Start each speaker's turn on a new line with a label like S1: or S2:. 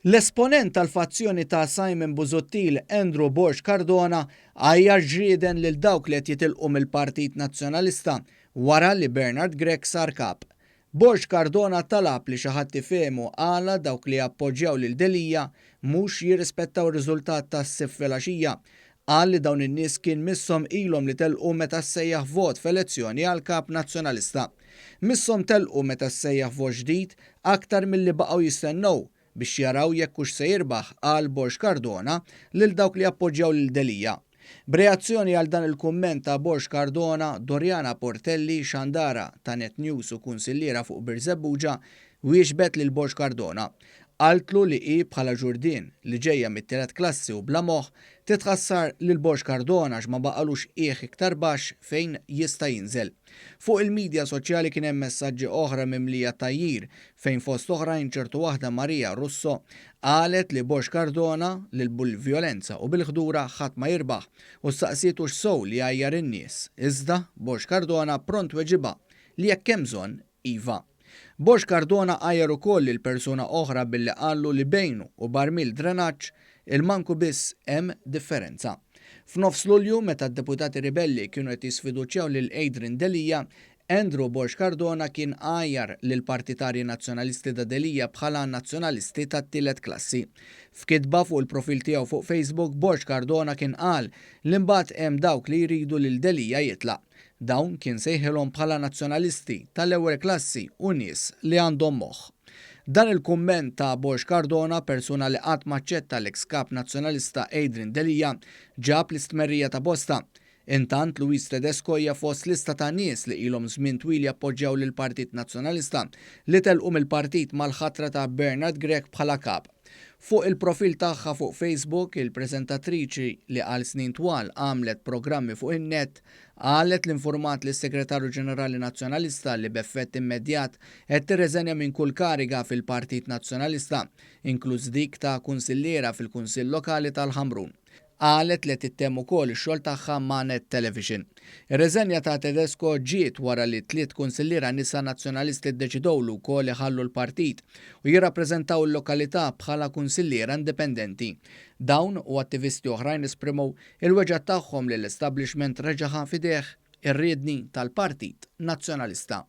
S1: L-esponent tal-fazzjoni ta' Simon Busuttil, Andrew Borg Cardona, għajjar ġrieden lil dawk li qed jitilqu mill-Partit Nazzjonalista wara li Bernard Grech sar kap. Borg Cardona talab li xi ħadd ifehmu għala dawk li appoġġjaw lil Delija mhux jirrispettaw ir-riżultat tas-sib filgħaxija. Qal li dawn in-nies kien misshom ilhom li telqu meta ssejjaħ vot f'elezzjoni għal kap nazzjonalista. Misshom telqu meta ssejjaħ vot ġdid aktar milli baqgħu jistennew biex jaraw jekk hux se jirbaħ qal Borg Cardona lil dawk li appoġġjaw lil Delija. B'reazzjoni għal dan il-kumment ta' Borg Cardona, Dorjana Portelli, xandara ta' Net News u kunsilliera fuq Birzebbuġa, wieġbet lil Borg Cardona. Qaltlu li hi bħala ġurdien li ġejja mit-tielet klassi u bla moħħ titħassar lil Borg Cardona x'ma baqalux qiegħ iktar baxx fejn jista' jinżel. Fuq il-medja soċjali kien hemm messaġġi oħra mimlija tajjir fejn fost oħrajn ċertu waħda Marija Russo qalet li Borg Cardona lil bil-vjolenza u bil-ħdura ħadd ma jirbaħ u staqsiet hux sew li għajjar in-nies. Iżda Borg Cardona pront weġiba li jekk hemm bżonn iva. Borg Cardona għajjar ukoll il-persuna oħra billi qallu li bejnu u barmil drenaġġ il-manku biss hemm differenza. F'nofs Lulju meta d-deputati ribelli kienu qed jisfiduċjaw lil Adrian Delija, Andrew Borg Cardona kien għajjar lil partitarji nazzjonalisti ta' Delija bħala nazzjonalisti tat-tielet klassi. F'kitba fuq il-profil tiegħu fuq Facebook, Borg Cardona kien qal li mbagħad hemm dawk li jridu lil Delija jitlaq. Dawn kien sejħilhom bħala nazzjonalisti tal-ewwel klassi u nies li għandhom moħħ. Dan il-kumment ta' Borg Cardona, persuna li qatt maċċetta l-eks kap nazzjonalista Adrian Delija, ġab l-istmerrija ta' bosta. Intant Luis Tedesco hija fost lista ta' nies li ilhom żmien twil jappoġġjaw lil Partit Nazzjonalista li telqu mill-partit mal-ħatra ta' Bernard Grech bħala kap. Fuq il-profil tagħha fuq Facebook, il-preżentatriċi li għal snin twal għamlet programmi fuq in-net qalet l-informat lis segretarju Ġenerali Nazzjonalista li b'effett immedjat qed tirreżenja minn kull kariga fil-Partit Nazzjonalista, inkluż dik ta' kunsilliera fil-Kunsill Lokali tal-Ħamrun. Qalet li tittemm ukoll ix-xogħol tagħha ma' Net Television. Ir-reżenja ta' Tedesco ġiet wara li tliet kunsilliera nisa nazzjonalisti ddeċidewlu wkoll iħallu l-partit u jirrappreżentaw il-lokalità bħala kunsilliera indipendenti. Dawn u attivisti oħrajn esprimew il-weġgħat tagħhom li l-establishment reġaħa fideh ir-riedni tal-Partit Nazzjonalista.